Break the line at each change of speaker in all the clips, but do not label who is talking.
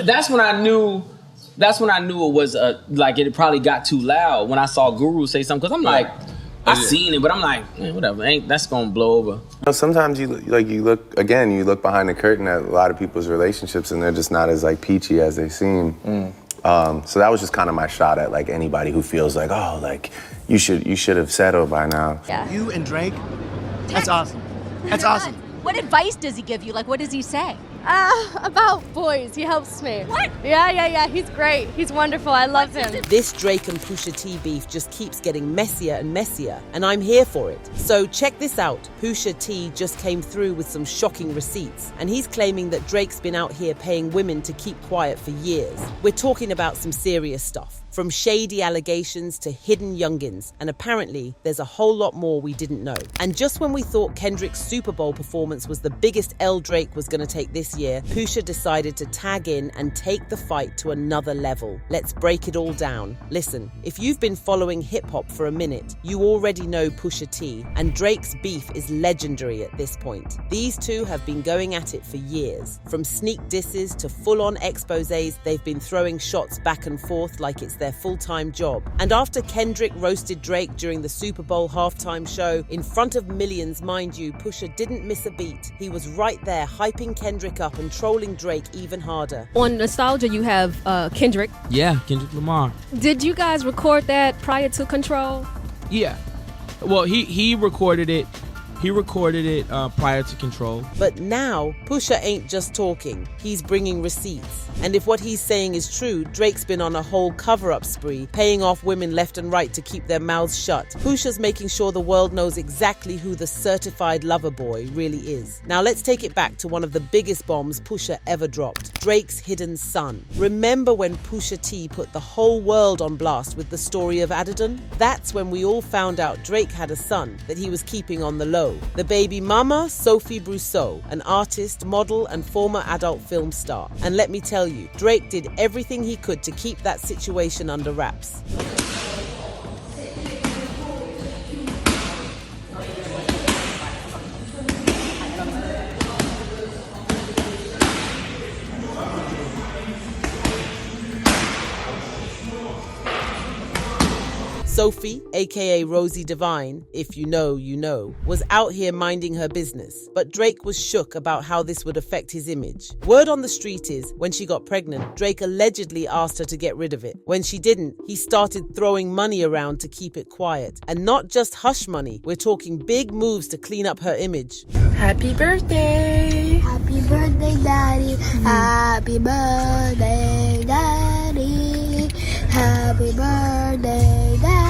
that's when I knew. That's when I knew it was like it probably got too loud when I saw Guru say something. Because I'm like, I seen it, but I'm like, man, whatever. That's gonna blow over.
Sometimes you look behind the curtain at a lot of people's relationships, and they're just not as like peachy as they seem. So that was just kind of my shot at like anybody who feels like, oh, like you should have settled by now.
Yeah.
You and Drake, that's awesome. That's awesome.
What advice does he give you? Like, what does he say?
About boys. He helps me.
What?
Yeah. He's great. He's wonderful. I love him.
This Drake and Pusha T beef just keeps getting messier and messier, and I'm here for it. So check this out. Pusha T just came through with some shocking receipts, and he's claiming that Drake's been out here paying women to keep quiet for years. We're talking about some serious stuff. From shady allegations to hidden youngins, and apparently there's a whole lot more we didn't know. And just when we thought Kendrick's Super Bowl performance was the biggest L Drake was going to take this year, Pusha decided to tag in and take the fight to another level. Let's break it all down. Listen, if you've been following hip-hop for a minute, you already know Pusha T, and Drake's beef is legendary at this point. These two have been going at it for years. From sneak disses to full-on exposés, they've been throwing shots back and forth like it's their full-time job. And after Kendrick roasted Drake during the Super Bowl halftime show, in front of millions, mind you, Pusha didn't miss a beat. He was right there hyping Kendrick up and trolling Drake even harder.
On Nostalgia, you have Kendrick.
Yeah, Kendrick Lamar.
Did you guys record that prior to Control?
Yeah. Well, he recorded it. He recorded it prior to Control.
But now, Pusha ain't just talking. He's bringing receipts. And if what he's saying is true, Drake's been on a whole cover-up spree, paying off women left and right to keep their mouths shut. Pusha's making sure the world knows exactly who the certified lover boy really is. Now let's take it back to one of the biggest bombs Pusha ever dropped, Drake's hidden son. Remember when Pusha T put the whole world on blast with the story of Adidon? That's when we all found out Drake had a son that he was keeping on the low. The baby mama, Sophie Brussaux, an artist, model, and former adult film star. And let me tell you, Drake did everything he could to keep that situation under wraps. Sophie, aka Rosie Devine, if you know, you know, was out here minding her business. But Drake was shook about how this would affect his image. Word on the street is, when she got pregnant, Drake allegedly asked her to get rid of it. When she didn't, he started throwing money around to keep it quiet. And not just hush money, we're talking big moves to clean up her image.
Happy birthday.
Happy birthday, Daddy. Happy birthday, Daddy. Happy birthday, Daddy.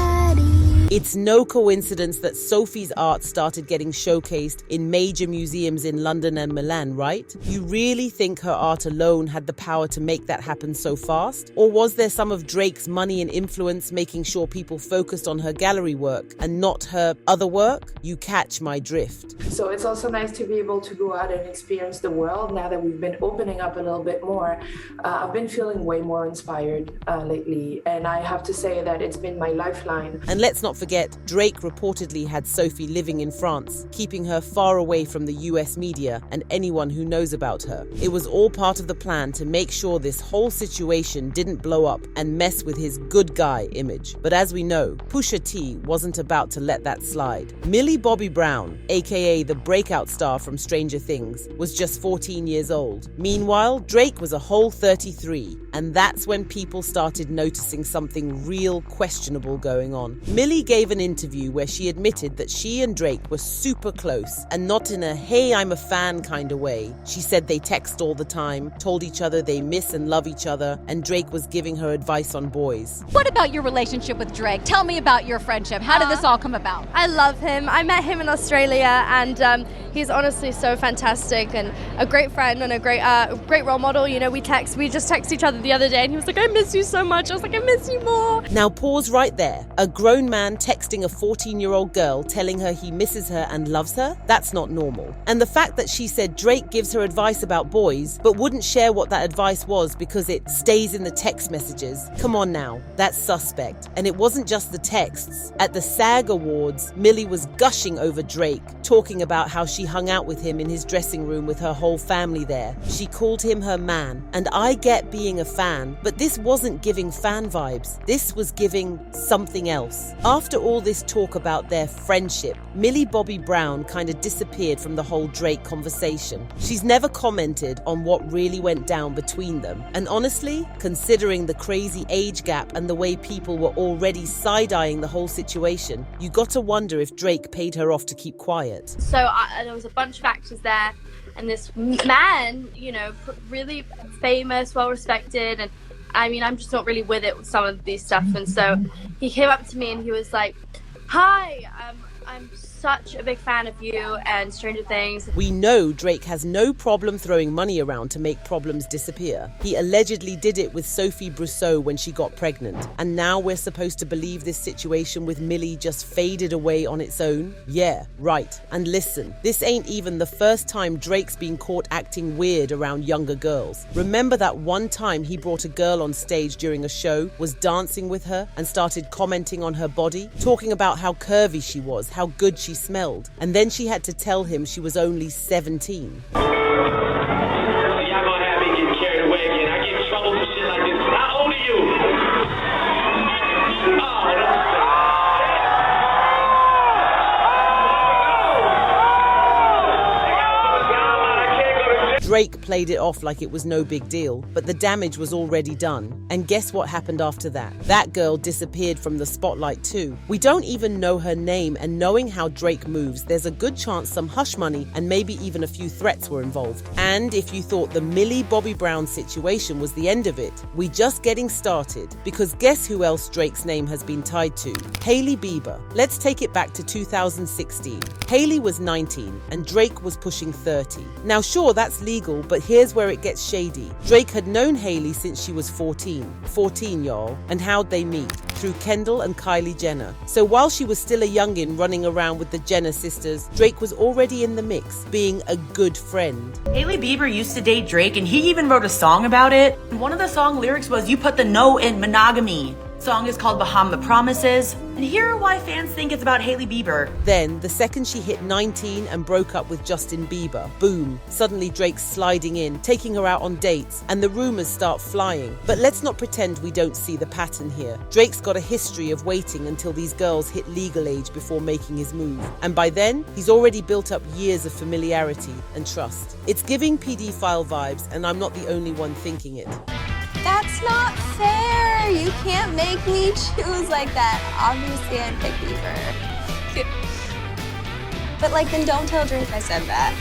It's no coincidence that Sophie's art started getting showcased in major museums in London and Milan, right? You really think her art alone had the power to make that happen so fast? Or was there some of Drake's money and influence making sure people focused on her gallery work and not her other work? You catch my drift.
So it's also nice to be able to go out and experience the world now that we've been opening up a little bit more. I've been feeling way more inspired lately, and I have to say that it's been my lifeline.
And let's not forget, Drake reportedly had Sophie living in France, keeping her far away from the US media and anyone who knows about her. It was all part of the plan to make sure this whole situation didn't blow up and mess with his good guy image. But as we know, Pusha T wasn't about to let that slide. Millie Bobby Brown, aka the breakout star from Stranger Things, was just 14 years old. Meanwhile, Drake was a whole 33, and that's when people started noticing something real questionable going on. Millie gave an interview where she admitted that she and Drake were super close, and not in a hey I'm a fan kind of way. She said they text all the time, told each other they miss and love each other, and Drake was giving her advice on boys.
What about your relationship with Drake? Tell me about your friendship. How did this all come about?
I love him. I met him in Australia, and he's honestly so fantastic and a great friend and a great role model. You know, we just texted each other the other day, and he was like, I miss you so much. I was like, I miss you more.
Now pause right there. A grown man man texting a 14-year-old girl telling her he misses her and loves her? That's not normal. And the fact that she said Drake gives her advice about boys, but wouldn't share what that advice was because it stays in the text messages. Come on now, that's suspect. And it wasn't just the texts. At the SAG Awards, Millie was gushing over Drake, talking about how she hung out with him in his dressing room with her whole family there. She called him her man. And I get being a fan, but this wasn't giving fan vibes. This was giving something else. After all this talk about their friendship, Millie Bobby Brown kind of disappeared from the whole Drake conversation. She's never commented on what really went down between them. And honestly, considering the crazy age gap and the way people were already side-eyeing the whole situation, you got to wonder if Drake paid her off to keep quiet.
So there was a bunch of actors there, and this man, you know, really famous, well-respected, and I mean, I'm just not really with it with some of these stuff. And so he came up to me and he was like, "Hi, I'm such a big fan of you and Stranger Things."
We know Drake has no problem throwing money around to make problems disappear. He allegedly did it with Sophie Brussaux when she got pregnant. And now we're supposed to believe this situation with Millie just faded away on its own? Yeah, right. And listen, this ain't even the first time Drake's been caught acting weird around younger girls. Remember that one time he brought a girl on stage during a show, was dancing with her, and started commenting on her body, talking about how curvy she was, how good she smelled, and then she had to tell him she was only 17.
Y'all gonna have me get carried away again. I get in trouble for shit like this. How old are you?
Drake played it off like it was no big deal, but the damage was already done. And guess what happened after that? That girl disappeared from the spotlight too. We don't even know her name, and knowing how Drake moves, there's a good chance some hush money and maybe even a few threats were involved. And if you thought the Millie Bobby Brown situation was the end of it, we just getting started, because guess who else Drake's name has been tied to? Hailey Bieber. Let's take it back to 2016. Hailey was 19 and Drake was pushing 30. Now sure, that's legal, but here's where it gets shady. Drake had known Hailey since she was 14. 14, y'all. And how'd they meet? Through Kendall and Kylie Jenner. So while she was still a youngin running around with the Jenner sisters, Drake was already in the mix, being a good friend.
Hailey Bieber used to date Drake, and he even wrote a song about it. One of the song lyrics was, "You put the no in monogamy." The song is called Bahama Promises. And here are why fans think it's about Hailey Bieber.
Then, the second she hit 19 and broke up with Justin Bieber, boom, suddenly Drake's sliding in, taking her out on dates, and the rumors start flying. But let's not pretend we don't see the pattern here. Drake's got a history of waiting until these girls hit legal age before making his move. And by then, he's already built up years of familiarity and trust. It's giving PD File vibes, and I'm not the only one thinking it.
That's not fair. You can't make me choose like that. Obviously, I'd pick Bieber. But then don't tell Drake I said that.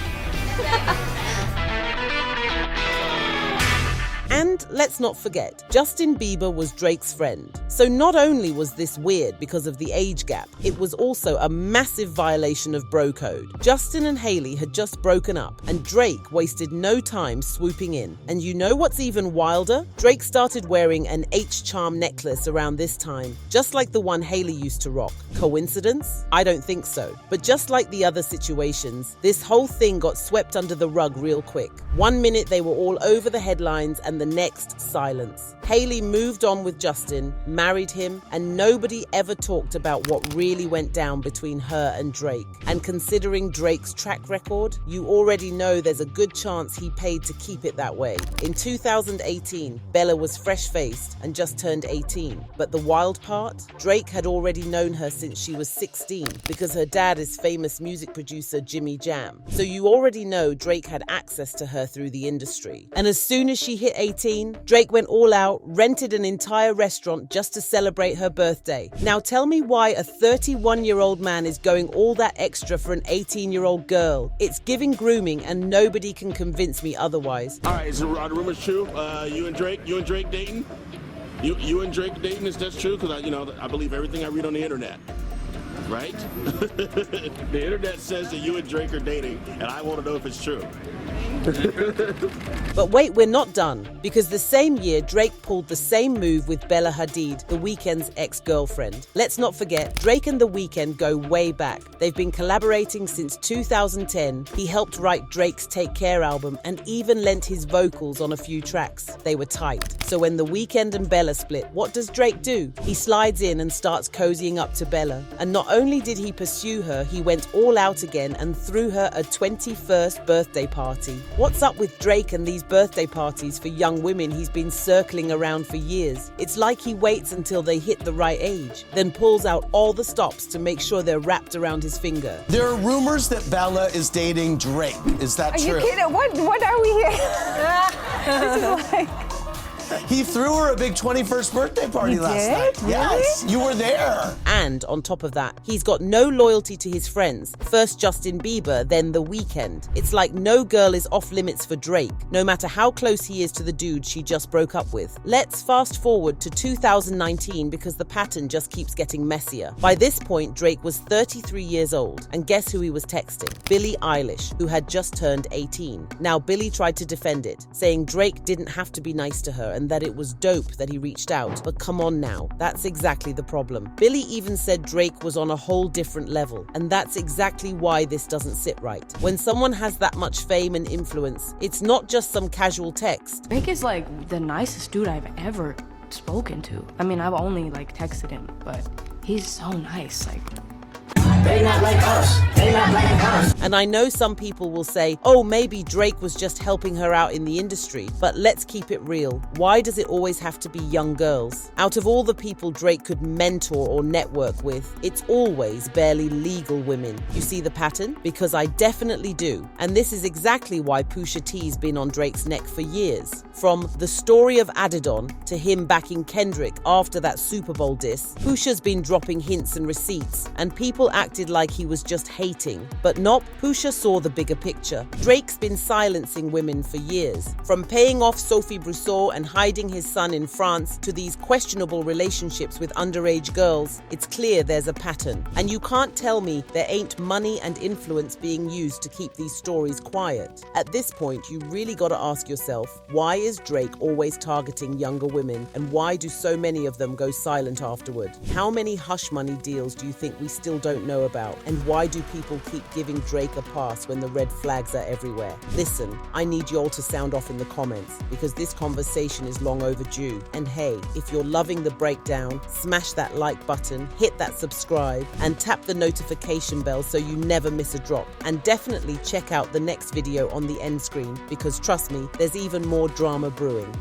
And let's not forget, Justin Bieber was Drake's friend. So not only was this weird because of the age gap, it was also a massive violation of bro code. Justin and Hailey had just broken up, and Drake wasted no time swooping in. And you know what's even wilder? Drake started wearing an H-charm necklace around this time, just like the one Hailey used to rock. Coincidence? I don't think so. But just like the other situations, this whole thing got swept under the rug real quick. One minute they were all over the headlines, and the next, silence. Hailey moved on with Justin, married him, and nobody ever talked about what really went down between her and Drake. And considering Drake's track record, you already know there's a good chance he paid to keep it that way. In 2018, Bella was fresh-faced and just turned 18. But the wild part? Drake had already known her since she was 16 because her dad is famous music producer Jimmy Jam. So you already know Drake had access to her through the industry. And as soon as she hit 18, Drake went all out, rented an entire restaurant just to celebrate her birthday. Now tell me why a 31-year-old man is going all that extra for an 18-year-old girl. It's giving grooming, and nobody can convince me otherwise.
All right, so are the rumors true? You and Drake dating? You and Drake dating, is that true? Because I believe everything I read on the internet. Right? The internet says that you and Drake are dating, and I want to know if it's true.
But wait, we're not done, because the same year Drake pulled the same move with Bella Hadid, The Weeknd's ex-girlfriend. Let's not forget, Drake and The Weeknd go way back. They've been collaborating since 2010. He helped write Drake's Take Care album and even lent his vocals on a few tracks. They were tight. So when The Weeknd and Bella split, what does Drake do? He slides in and starts cozying up to Bella. And not only did he pursue her, he went all out again and threw her a 21st birthday party. What's up with Drake and these birthday parties for young women he's been circling around for years? It's like he waits until they hit the right age, then pulls out all the stops to make sure they're wrapped around his finger.
There are rumors that Bella is dating Drake. Is that true?
Are you kidding? What are we here? This is like...
He threw her a big 21st birthday party last night.
Really?
Yes, you were there.
And on top of that, he's got no loyalty to his friends. First Justin Bieber, then The Weeknd. It's like no girl is off limits for Drake, no matter how close he is to the dude she just broke up with. Let's fast forward to 2019 because the pattern just keeps getting messier. By this point, Drake was 33 years old. And guess who he was texting? Billie Eilish, who had just turned 18. Now, Billie tried to defend it, saying Drake didn't have to be nice to her and that it was dope that he reached out. But come on now, that's exactly the problem. Billie even said Drake was on a whole different level, and that's exactly why this doesn't sit right. When someone has that much fame and influence, it's not just some casual text.
Drake is like the nicest dude I've ever spoken to. I mean, I've only like texted him, but he's so nice. Like,
they not like us. They not like us.
And I know some people will say, oh, maybe Drake was just helping her out in the industry. But let's keep it real. Why does it always have to be young girls? Out of all the people Drake could mentor or network with, it's always barely legal women. You see the pattern? Because I definitely do. And this is exactly why Pusha T's been on Drake's neck for years. From the story of Adidon to him backing Kendrick after that Super Bowl diss, Pusha's been dropping hints and receipts, and people acted like he was just hating. But nope, Pusha saw the bigger picture. Drake's been silencing women for years. From paying off Sophie Brussaux and hiding his son in France to these questionable relationships with underage girls, it's clear there's a pattern. And you can't tell me there ain't money and influence being used to keep these stories quiet. At this point, you really gotta ask yourself, why is Drake always targeting younger women, and why do so many of them go silent afterward? How many hush money deals do you think we still don't know about? And why do people keep giving Drake a pass when the red flags are everywhere? Listen, I need y'all to sound off in the comments because this conversation is long overdue. And hey, if you're loving the breakdown, smash that like button, hit that subscribe, and tap the notification bell so you never miss a drop. And definitely check out the next video on the end screen because trust me, there's even more drama brewing.